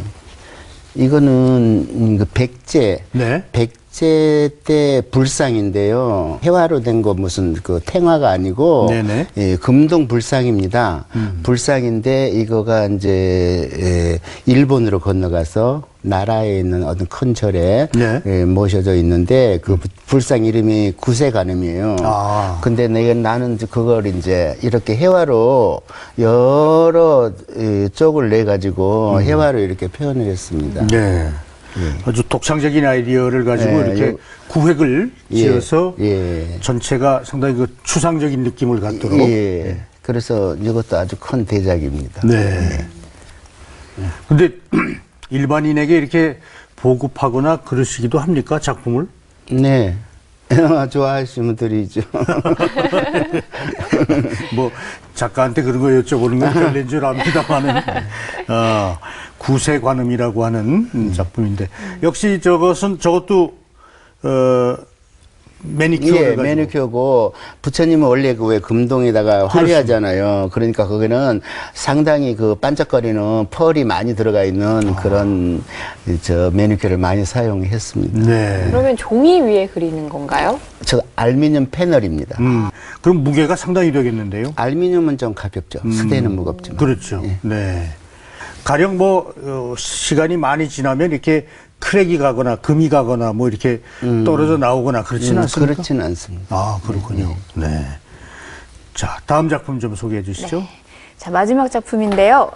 이거는 그 백제, 네. 백제 때 불상인데요. 해화로 된 거 무슨 그 탱화가 아니고 네네. 예, 금동 불상입니다. 불상인데 이거가 이제 일본으로 건너가서 나라에 있는 어떤 큰 절에 네. 예, 모셔져 있는데 그 불상 이름이 구세관음이에요. 근데 나는 그걸 이제 이렇게 해화로 여러 쪽을 내 가지고 해화로 이렇게 표현을 했습니다. 네. 아주 독창적인 아이디어를 가지고 네, 이렇게 구획을 지어서 예. 전체가 상당히 그 추상적인 느낌을 갖도록. 예. 그래서 이것도 아주 큰 대작입니다. 네. 근데 일반인에게 이렇게 보급하거나 그러시기도 합니까? 작품을? 네. 좋아하시면 드리죠. 뭐 작가한테 그런 거 여쭤보는 건 별인 줄 압니다만은 구세관음이라고 하는 작품인데 역시 저것도 매니큐어. 예, 매니큐어고 부처님은 원래 그 왜 금동에다가 화려하잖아요. 그러니까 거기는 상당히 그 반짝거리는 펄이 많이 들어가 있는 그런 매니큐어를 많이 사용했습니다. 네. 그러면 종이 위에 그리는 건가요? 저 알루미늄 패널입니다. 그럼 무게가 상당히 되겠는데요? 알루미늄은 좀 가볍죠. 스테인은 무겁지만. 그렇죠. 예. 네. 가령 시간이 많이 지나면 이렇게 크랙이 가거나 금이 가거나 뭐 이렇게 떨어져 나오거나 그렇지는 않습니까? 그렇지는 않습니다. 아, 그렇군요. 네. 자, 다음 작품 좀 소개해 주시죠. 네. 자, 마지막 작품인데요.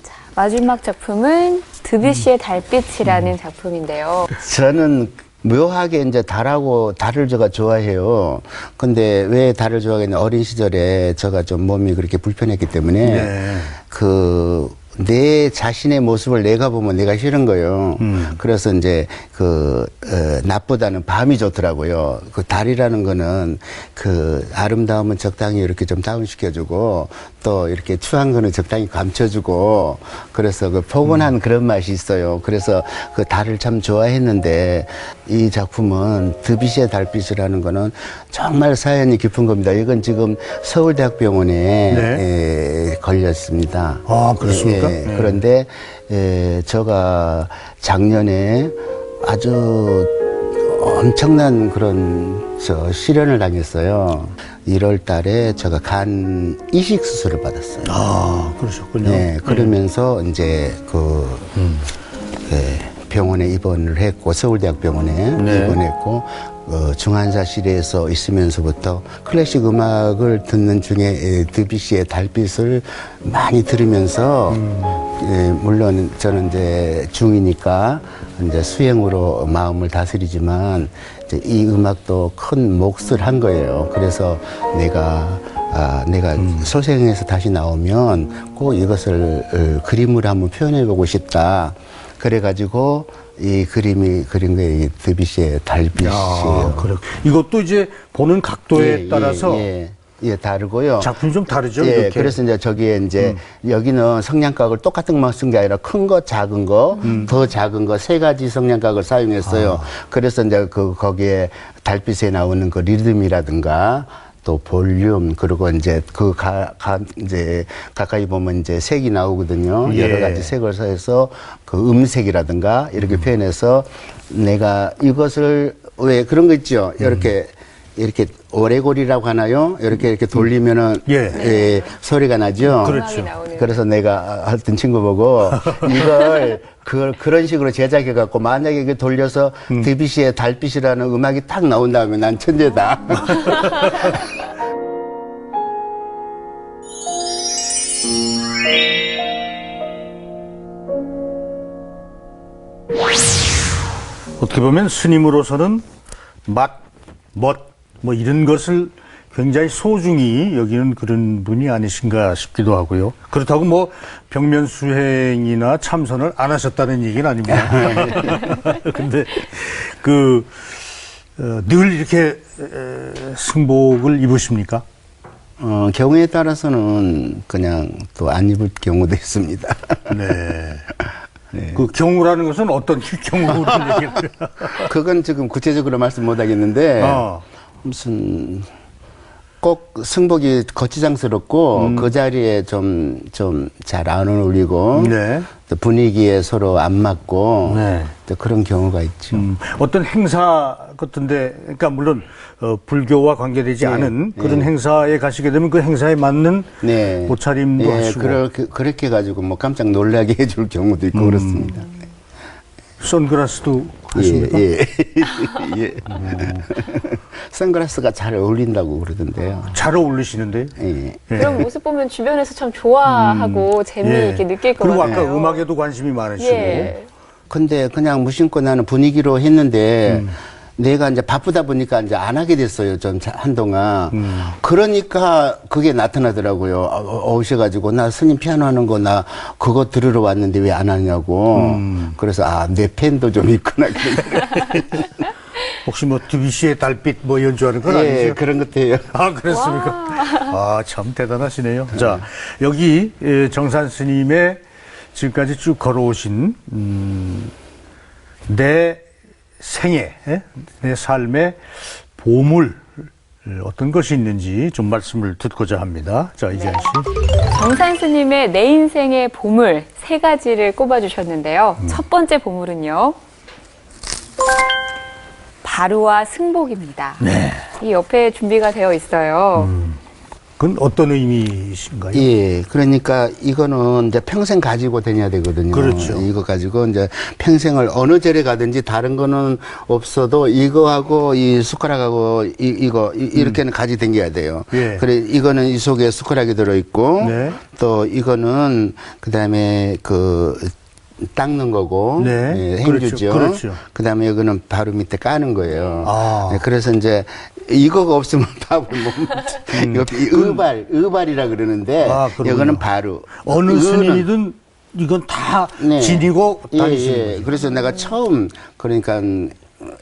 자, 마지막 작품은 드뷔시의 달빛이라는 작품인데요. 저는 묘하게 이제 달을 제가 좋아해요. 근데 왜 달을 좋아하겠냐. 어린 시절에 제가 좀 몸이 그렇게 불편했기 때문에 네. 내 자신의 모습을 내가 보면 내가 싫은 거예요. 그래서 이제 낮보다는 밤이 좋더라고요. 그 달이라는 거는 그 아름다움은 적당히 이렇게 좀 다운시켜주고 또 이렇게 추한 거는 적당히 감춰주고 그래서 그 포근한 그런 맛이 있어요. 그래서 그 달을 참 좋아했는데 이 작품은 드뷔시의 달빛이라는 거는 정말 사연이 깊은 겁니다. 이건 지금 서울대학병원에 네. 걸렸습니다. 아, 그렇습니까? 네. 그런데 제가 작년에 아주 엄청난 그런 실현을 당했어요. 1월 달에 제가 간 이식 수술을 받았어요. 아, 그러셨군요. 네, 그러면서 이제 병원에 입원을 했고 서울대학병원에 입원했고 중환자실에서 있으면서부터 클래식 음악을 듣는 중에 드뷔시의 달빛을 많이 들으면서 물론 저는 이제 중이니까 이제 수행으로 마음을 다스리지만 이제 이 음악도 큰 몫을 한 거예요. 그래서 내가 소생에서 다시 나오면 꼭 이것을 그림으로 한번 표현해보고 싶다. 그래가지고 이 그림이 그린 게 이 드뷔시의 달빛이에요. 그래. 이것도 이제 보는 각도에 따라서 다르고요. 작품이 좀 다르죠. 예, 이렇게. 그래서 이제 저기에 이제 여기는 성냥각을 똑같은 것만 쓴 게 아니라 큰 거, 작은 거, 더 작은 거 세 가지 성냥각을 사용했어요. 그래서 이제 거기에 달빛에 나오는 그 리듬이라든가 또 볼륨 그리고 이제 이제 가까이 보면 이제 색이 나오거든요. 여러 가지 색을 해서 그 음색이라든가 이렇게 표현해서 내가 이것을 왜 그런 거 있죠. 이렇게 오레골이라고 하나요? 이렇게 돌리면은 소리가 나죠. 그렇죠. 그래서 내가 어떤 친구 보고 이걸 그런 식으로 제작해 갖고 만약에 이게 돌려서 드뷔시의 달빛이라는 음악이 딱 나온다면 난 천재다. 어떻게 보면 스님으로서는 뭐 이런 것을 굉장히 소중히 여기는 그런 분이 아니신가 싶기도 하고요. 그렇다고 뭐 벽면 수행이나 참선을 안 하셨다는 얘기는 아닙니다. 근데 늘 이렇게 승복을 입으십니까? 경우에 따라서는 그냥 또 안 입을 경우도 있습니다. 네. 그 경우라는 것은 어떤 경우를 얘기해요? 그건 지금 구체적으로 말씀 못 하겠는데 무슨 꼭 승복이 거치장스럽고 그 자리에 좀 잘 안 어울리고 또 분위기에 서로 안 맞고 또 그런 경우가 있죠. 어떤 행사 같은데, 그러니까 물론 불교와 관계되지 않은 그런 행사에 가시게 되면 그 행사에 맞는 옷차림도 하시고 그렇게 가지고 뭐 깜짝 놀라게 해줄 경우도 있고 그렇습니다. 선글라스도 하십니까? 예. 예. 선글라스가 잘 어울린다고 그러던데요. 잘 어울리시는데. 예. 그런 모습 보면 주변에서 참 좋아하고 재미있게 느낄 것 그리고 같아요. 아까 음악에도 관심이 많으시고. 예. 근데 그냥 무심코 나는 분위기로 했는데 내가 이제 바쁘다 보니까 이제 안 하게 됐어요. 좀 한동안. 그러니까 그게 나타나더라고요. 오셔가지고 나 스님 피아노 하는 거 나 그거 들으러 왔는데 왜 안 하냐고. 그래서 아, 내 팬도 좀 있구나. 혹시 뭐 드뷔시의 달빛 뭐 연주하는 건 예, 아니죠? 그런 것도요. 아, 그렇습니까? 아, 참 대단하시네요. 자, 여기 정산 스님의 지금까지 쭉 걸어오신 내 생애, 내 삶의 보물 어떤 것이 있는지 좀 말씀을 듣고자 합니다. 자, 이재한 씨. 정산 스님의 내 인생의 보물 3가지를 꼽아주셨는데요. 첫 번째 보물은요. 바루와 승복입니다. 네. 이 옆에 준비가 되어 있어요. 그건 어떤 의미이신가요? 예, 그러니까 이거는 이제 평생 가지고 다녀야 되거든요. 그렇죠. 이거 가지고 이제 평생을 어느 절에 가든지 다른 거는 없어도 이거하고 이 숟가락하고 이거 이렇게는 가지고 다녀야 돼요. 예. 그래 이거는 이 속에 숟가락이 들어있고 네. 또 이거는 그다음에 그 닦는 거고, 네. 예, 행주죠. 그렇죠. 그다음에 여기는 바로 밑에 까는 거예요. 아. 네, 그래서 이제 이거가 없으면 밥을 못 먹지. 의발이라 그러는데 아, 그렇군요. 이거는 바로 어느 의는- 스님이든 이건 다 네. 지니고 예, 다니시는 예. 거죠. 그래서 내가 처음 그러니까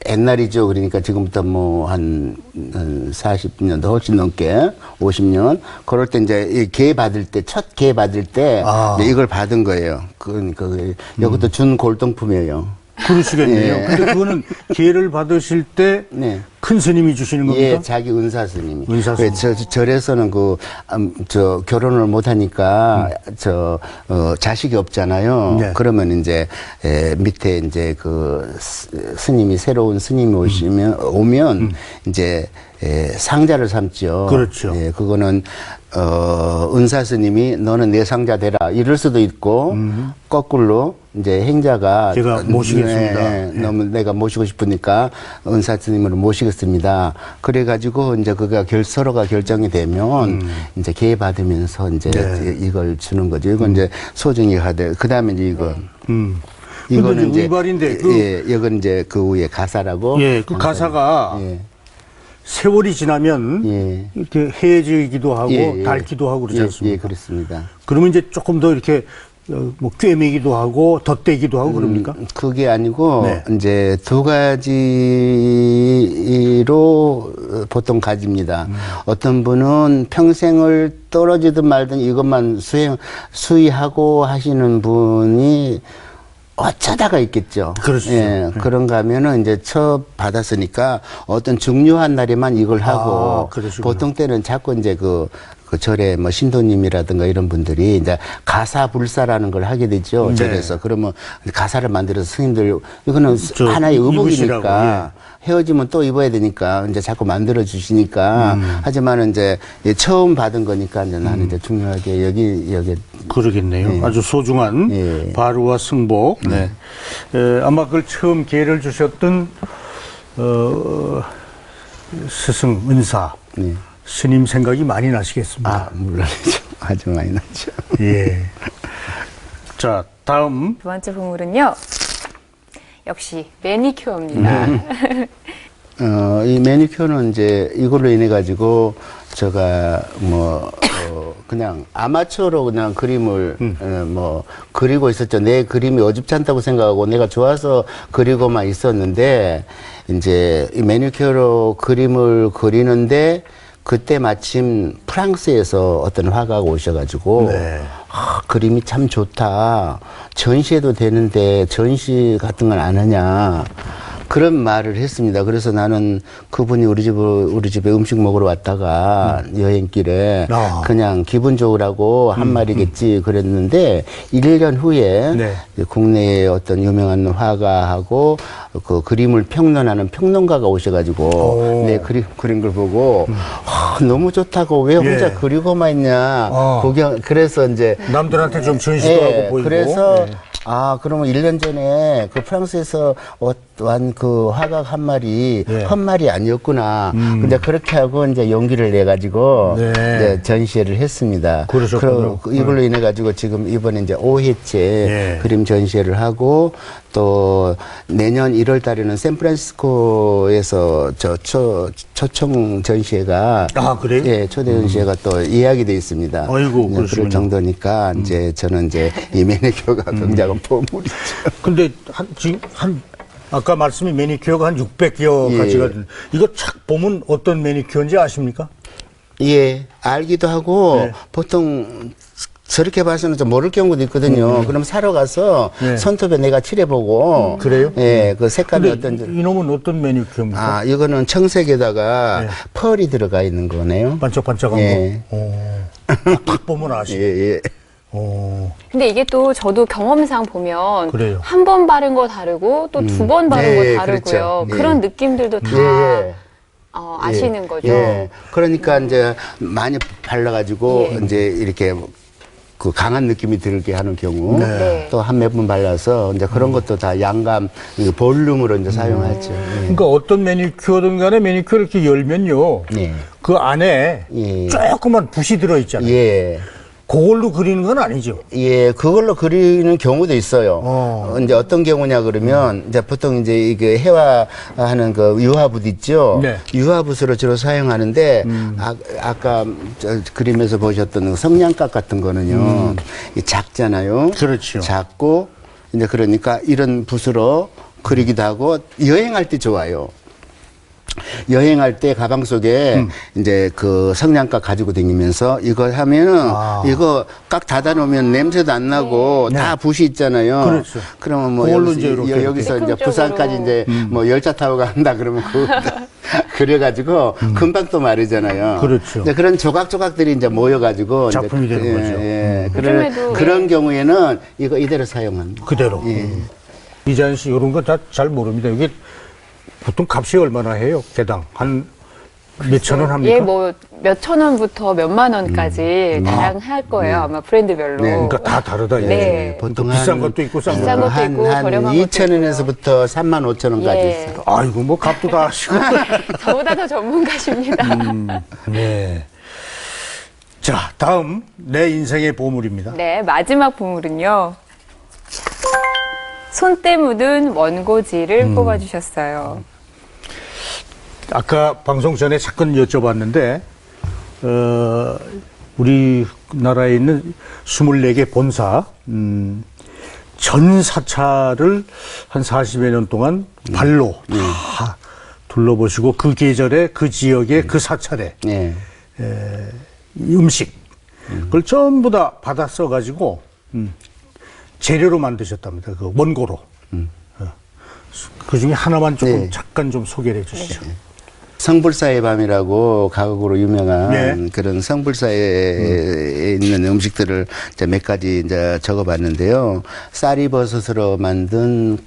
옛날이죠. 그러니까 지금부터 뭐 한 40년 더 훨씬 넘게 50년 그럴 때 이제 개 받을 때 첫 개 받을 때 아. 이제 이걸 받은 거예요. 그러니까 이것도 준 골동품이에요. 그러시겠네요. 예. 근데 그거는 기회를 받으실 때 큰 네. 스님이 주시는 겁니까? 예, 자기 은사 스님이. 은사 왜 스님. 절에서는 저 결혼을 못 하니까 자식이 없잖아요. 네. 그러면 이제 밑에 이제 스님이 새로운 스님이 오면 이제 상자를 삼죠. 그렇죠. 예, 그거는 은사 스님이 너는 내 상자 되라 이럴 수도 있고 거꾸로 이제 행자가 제가 모시겠습니다. 너무 내가 모시고 싶으니까 은사 스님으로 모시겠습니다. 그래가지고 이제 그가 서로가 결정이 되면 이제 기회 받으면서 이제 이걸 주는 거죠. 이건 이제 소중히 하되 그 다음에 이제 이건. 이거는 이제 의발인데 예, 이건 이제 그 위에 가사라고. 예, 그 가사가 세월이 지나면 이렇게 해지기도 하고 닳기도 하고 그러지 않습니까? 예, 그렇습니다. 그러면 이제 조금 더 이렇게 뭐 꿰매기도 하고 덧대기도 하고 그럽니까? 그게 아니고 이제 2가지로 보통 가집니다. 어떤 분은 평생을 떨어지든 말든 이것만 수의하고 하시는 분이 어쩌다가 있겠죠. 그렇죠. 예, 그런가 하면은 이제 처음 받았으니까 어떤 중요한 날에만 이걸 하고 보통 때는 자꾸 이제 그 절에 뭐 신도님이라든가 이런 분들이 이제 가사불사라는 걸 하게 되죠. 절에서. 그러면 가사를 만들어서 스님들 이거는 하나의 의복이니까 헤어지면 또 입어야 되니까 이제 자꾸 만들어 주시니까 하지만 이제 처음 받은 거니까 이제 나는 이제 중요하게 여기 그러겠네요. 아주 소중한 바루와 승복. 네. 아마 그걸 처음 기회를 주셨던 스승 은사 스님 생각이 많이 나시겠습니다. 아, 물론이죠. 아주 많이 나죠. 예. 자, 다음. 2번째 보물은요. 역시 매니큐어입니다. 이 매니큐어는 이제 이걸로 인해 가지고 제가 뭐 그냥 아마추어로 그냥 그림을 뭐 그리고 있었죠. 내 그림이 어줍지 않다고 생각하고 내가 좋아서 그리고만 있었는데 이제 이 매니큐어로 그림을 그리는데 그때 마침 프랑스에서 어떤 화가가 오셔가지고 그림이 참 좋다. 전시해도 되는데 전시 같은 건 안 하냐. 그런 말을 했습니다. 그래서 나는 그분이 우리 집에 음식 먹으러 왔다가 여행길에 그냥 기분 좋으라고 한 말이겠지 그랬는데 1년 후에 국내에 어떤 유명한 화가하고 그 그림을 평론하는 평론가가 오셔가지고 내 그린 걸 보고 너무 좋다고 왜 혼자 그리고만 있냐. 그래서 이제 남들한테 좀 전시도 하고 보이고. 그래서 아, 그러면 1년 전에 그 프랑스에서 완 그 화각 한 마리, 헛말이 아니었구나. 근데 그렇게 하고 이제 용기를 내가지고 이제 전시회를 했습니다. 그러셨군요. 이걸로 인해가지고 지금 이번에 이제 5회째 그림 전시회를 하고 또 내년 1월 달에는 샌프란시스코에서 초청 전시회가. 아, 그래요? 예, 초대 전시회가 또 예약이 돼 있습니다. 아이고, 그럴 정도니까 이제 저는 이제 이 매니큐어가 굉장한 보물이죠. 근데 지금 아까 말씀이 매니큐어가 한 600여 가지가 되는, 이거 착 보면 어떤 매니큐어인지 아십니까? 예, 알기도 하고 보통 저렇게 봐서는 좀 모를 경우도 있거든요. 그럼 사러 가서 손톱에 내가 칠해보고. 그래요? 예, 그 색깔이 어떤지. 이놈은 어떤 매니큐어입니까? 아, 이거는 청색에다가 펄이 들어가 있는 거네요. 반짝반짝한 예. 거. 딱 보면 아시죠? 예, 예. 근데 이게 또 저도 경험상 보면 그래요. 한 번 바른 거 다르고 또 두 번 바른 거 다르고요. 그렇죠. 그런 느낌들도 다 아시는 거죠. 예. 그러니까 이제 많이 발라가지고 이제 이렇게 그 강한 느낌이 들게 하는 경우 또 한 몇 번 발라서 이제 그런 것도 다 양감, 볼륨으로 이제 사용하죠. 예. 그러니까 어떤 매니큐어든 간에 매니큐어를 이렇게 열면요. 그 안에 조그만 붓이 들어있잖아요. 예. 그걸로 그리는 건 아니죠. 예, 그걸로 그리는 경우도 있어요. 이제 어떤 경우냐 그러면 이제 보통 이제 이게 해화하는 그 유화붓 있죠. 유화붓으로 주로 사용하는데 아까 저 그림에서 보셨던 그 성냥갑 같은 거는요. 작잖아요. 그렇죠. 작고 이제 그러니까 이런 붓으로 그리기도 하고 여행할 때 좋아요. 여행할 때 가방 속에 이제 그 성냥갑 가지고 다니면서 이거 하면은 이거 깍 닫아 놓으면 냄새도 안 나고 다 붓이 있잖아요. 그렇죠. 그러면 뭐 여기서 이제 부산까지 이제 뭐 열차 타고 간다 그러면 그 그래가지고 금방 또 마르잖아요. 그렇죠. 이제 그런 조각조각들이 이제 모여가지고 작품이 이제 되는 거죠. 예, 요즘에도 그런 경우에는 이거 이대로 사용합니다. 그대로. 이자연 씨 이런 거 다 잘 모릅니다. 이게 보통 값이 얼마나 해요? 개당 한 몇천 원 합니까? 예, 뭐 몇천 원부터 몇만 원까지 다양할 거예요. 아마 브랜드별로. 그러니까 다 다르다. 네. 보통 비싼 것도 있고 싼 비싼 것도 것도 있고 한 저렴한 것도 2,000원에서부터 35,000원까지 있어요. 아이고 뭐 값도 다 하시고. 저보다 더 전문가십니다. 네. 자, 다음 내 인생의 보물입니다. 네, 마지막 보물은요. 손때 묻은 원고지를 뽑아주셨어요. 아까 방송 전에 잠깐 여쭤봤는데, 우리나라에 있는 24개 본사, 전 사찰을 한 40여 년 동안 발로 다 둘러보시고 그 계절에 그 지역에 그 사찰에 이 음식, 그걸 전부 다 받아 써가지고 재료로 만드셨답니다. 그 원고로. 그 중에 하나만 조금 잠깐 좀 소개를 해 주시죠. 성불사의 밤이라고 가곡으로 유명한 그런 성불사에 있는 음식들을 이제 몇 가지 이제 적어봤는데요. 쌀이버섯으로 만든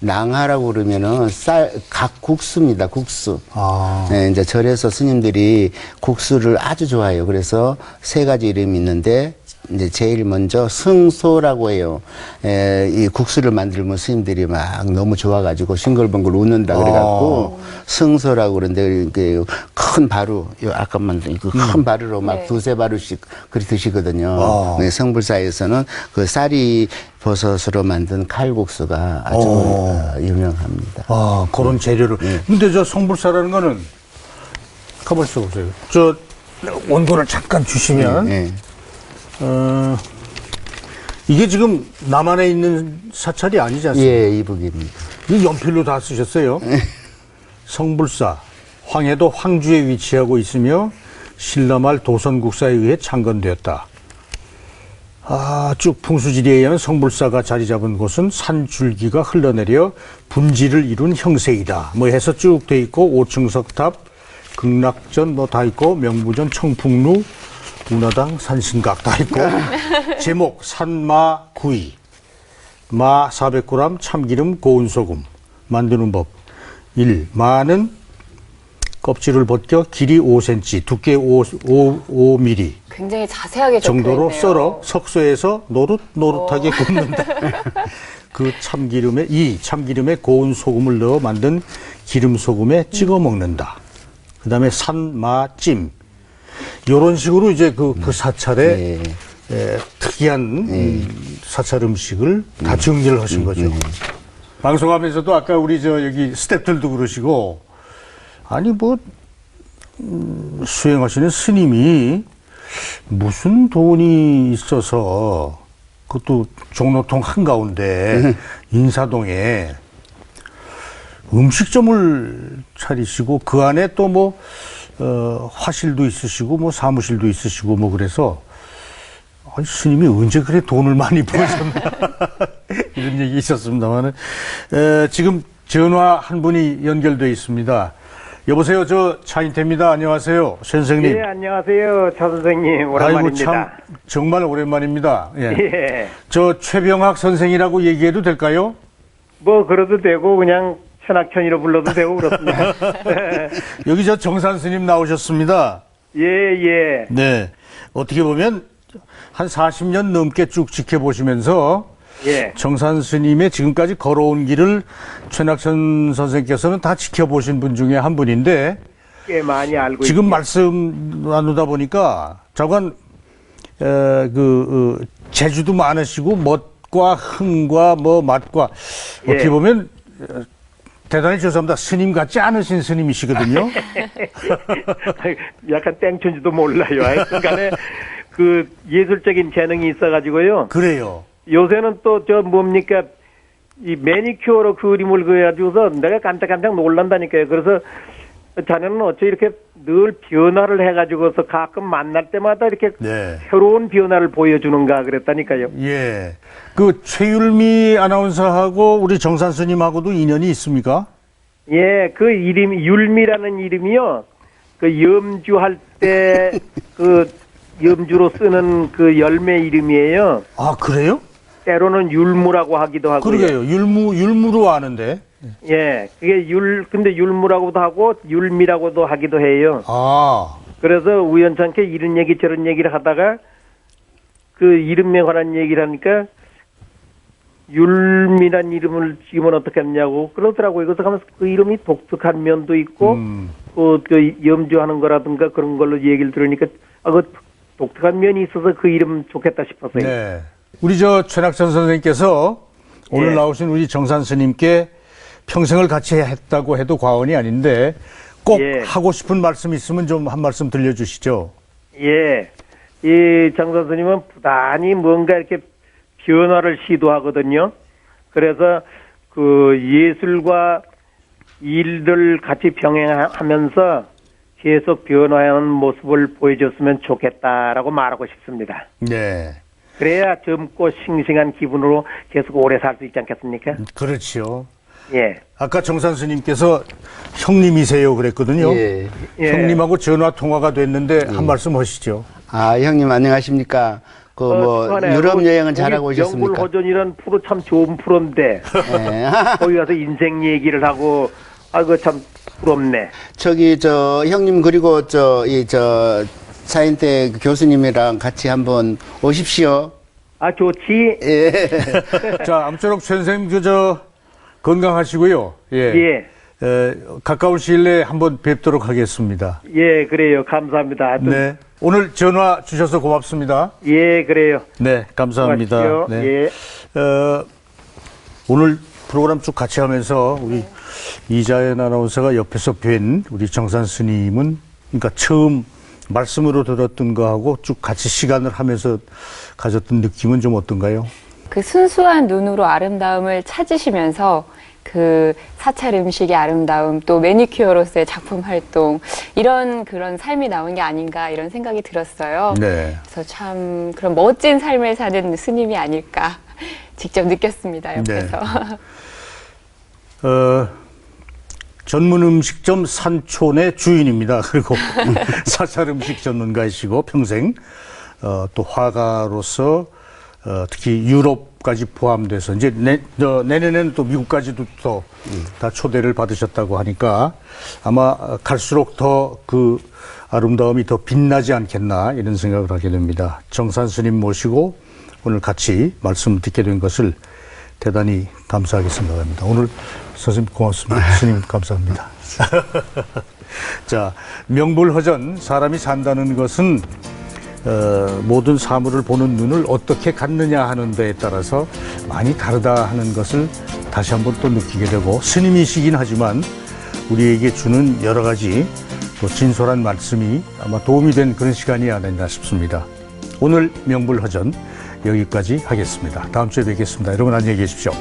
낭하라고 그러면은 각국수입니다. 국수. 네, 이제 절에서 스님들이 국수를 아주 좋아해요. 그래서 세 가지 이름이 있는데 이제 제일 먼저 승소라고 해요. 이 국수를 만들면 스님들이 막 너무 좋아가지고 싱글벙글 웃는다 그래갖고 승소라고 그러는데 큰 바루, 아까 만든 그 큰 바루로 막 두세 바루씩 그리 드시거든요. 네, 성불사에서는 그 쌀이 버섯으로 만든 칼국수가 아주 유명합니다. 그런 재료를. 근데 저 성불사라는 거는 가만히 있어보세요. 저 원고를 잠깐 주시면 이게 지금 남한에 있는 사찰이 아니지 않습니까? 예, 이북입니다. 이 연필로 다 쓰셨어요. 성불사, 황해도 황주에 위치하고 있으며 신라말 도선국사에 의해 창건되었다. 쭉 풍수지리에 의한 성불사가 자리 잡은 곳은 산줄기가 흘러내려 분지를 이룬 형세이다. 뭐 해서 쭉 돼 있고 5층 석탑, 극락전 뭐 다 있고 명부전, 청풍루, 운하당, 산신각 다 있고 제목 산마구이, 마 400g, 참기름, 고운소금 만드는 법. 1. 마는 껍질을 벗겨 길이 5cm, 두께 5mm, 굉장히 자세하게 정도로 적혀있네요. 썰어 석쇠에서 노릇노릇하게 굽는다. 그 참기름에 고운 소금을 넣어 만든 기름 소금에 찍어 먹는다. 그다음에 산마찜. 요런 식으로 이제 그 사찰에 특이한 사찰 음식을 다 정리를 하신 거죠. 방송하면서도 아까 우리 여기 스태프들도 그러시고, 아니 수행하시는 스님이 무슨 돈이 있어서 그것도 종로통 한가운데 인사동에 음식점을 차리시고 그 안에 또 화실도 있으시고 사무실도 있으시고 그래서 아니, 스님이 언제 그래 돈을 많이 버셨나 이런 얘기 있었습니다만은 지금 전화 한 분이 연결돼 있습니다. 여보세요, 저 차인태입니다. 안녕하세요, 선생님. 예, 안녕하세요, 차 선생님. 오랜만입니다. 아이고, 참 정말 오랜만입니다. 예. 예. 저 최병학 선생이라고 얘기해도 될까요? 그래도 되고 그냥 천학천이로 불러도 되고 그렇습니다. 여기 저 정산 스님 나오셨습니다. 예. 네. 어떻게 보면 한 40년 넘게 쭉 지켜보시면서 정산 스님의 지금까지 걸어온 길을 최낙천 선생께서는 다 지켜보신 분 중에 한 분인데 꽤 많이 알고 지금 있죠. 말씀 나누다 보니까 자관 재주도 많으시고 멋과 흥과 맛과 어떻게 보면 대단히 죄송합니다. 스님 같지 않으신 스님이시거든요. 약간 땡촌지도 몰라요. 하여튼간에 그 예술적인 재능이 있어가지고요. 그래요. 요새는 또 뭡니까 이 매니큐어로 그림을 그려가지고서 내가 깜짝깜짝 놀란다니까요. 그래서 자네는 어째 이렇게 늘 변화를 해가지고서 가끔 만날 때마다 이렇게 새로운 변화를 보여주는가 그랬다니까요. 예. 그 최율미 아나운서하고 우리 정산 스님하고도 인연이 있습니까? 예, 그 이름이 율미라는 이름이요. 그 염주할 때 그 염주로 쓰는 그 열매 이름이에요. 아, 그래요? 때로는 율무라고 하기도 하고. 그러게요. 율무로 아는데. 예, 그게 근데 율무라고도 하고 율미라고도 하기도 해요. 아. 그래서 우연찮게 이런 얘기 저런 얘기를 하다가 그 이름에 관한 얘기를 하니까 율미란 이름을 지으면 어떻겠냐고 그러더라고요. 그래서 가면서 그 이름이 독특한 면도 있고 그 염주하는 거라든가 그런 걸로 얘기를 들으니까 그 독특한 면이 있어서 그 이름 좋겠다 싶었어요. 네. 우리 최낙천 선생님께서 오늘 나오신 우리 정산 스님께 평생을 같이 했다고 해도 과언이 아닌데 꼭 하고 싶은 말씀 있으면 좀 한 말씀 들려주시죠. 예. 이 정산 스님은 부단히 뭔가 이렇게 변화를 시도하거든요. 그래서 그 예술과 일을 같이 병행하면서 계속 변화하는 모습을 보여줬으면 좋겠다라고 말하고 싶습니다. 네. 그래야 젊고 싱싱한 기분으로 계속 오래 살 수 있지 않겠습니까? 그렇죠. 예. 아까 정산 스님께서 형님이세요 그랬거든요. 예. 형님하고 전화 통화가 됐는데 한 말씀 하시죠. 아, 형님 안녕하십니까? 유럽 여행은 잘하고 오셨습니까? 영불호전이라는 프로 참 좋은 프로인데 거기 가서 인생 얘기를 하고 참 부럽네. 형님 그리고 차인태 교수님이랑 같이 한번 오십시오. 아, 좋지. 예. 자, 아무쪼록 최 선생님 건강하시고요. 예. 가까운 시일 내에 한번 뵙도록 하겠습니다. 예, 그래요. 감사합니다. 네. 오늘 전화 주셔서 고맙습니다. 예, 그래요. 네, 감사합니다. 고맙습니다. 네. 오늘 프로그램 쭉 같이 하면서 우리 이자연 아나운서가 옆에서 뵌 우리 정산 스님은 그러니까 처음 말씀으로 들었던 거하고 쭉 같이 시간을 하면서 가졌던 느낌은 좀 어떤가요? 그 순수한 눈으로 아름다움을 찾으시면서 그 사찰 음식의 아름다움, 또 매니큐어로서의 작품 활동, 그런 삶이 나온 게 아닌가 이런 생각이 들었어요. 네. 그래서 참 그런 멋진 삶을 사는 스님이 아닐까 직접 느꼈습니다, 옆에서. 네. 전문 음식점 산촌의 주인입니다. 그리고 사찰 음식 전문가이시고 평생 또 화가로서 특히 유럽까지 포함돼서 이제 내년에는 또 미국까지도 또 다 초대를 받으셨다고 하니까 아마 갈수록 더 그 아름다움이 더 빛나지 않겠나 이런 생각을 하게 됩니다. 정산 스님 모시고 오늘 같이 말씀 듣게 된 것을 대단히 감사하게 생각합니다. 오늘 선생님 고맙습니다. 스님 감사합니다. 자, 명불허전, 사람이 산다는 것은 모든 사물을 보는 눈을 어떻게 갖느냐 하는 데에 따라서 많이 다르다 하는 것을 다시 한번 또 느끼게 되고, 스님이시긴 하지만 우리에게 주는 여러 가지 또 진솔한 말씀이 아마 도움이 된 그런 시간이 아니었나 싶습니다. 오늘 명불허전 여기까지 하겠습니다. 다음 주에 뵙겠습니다. 여러분 안녕히 계십시오.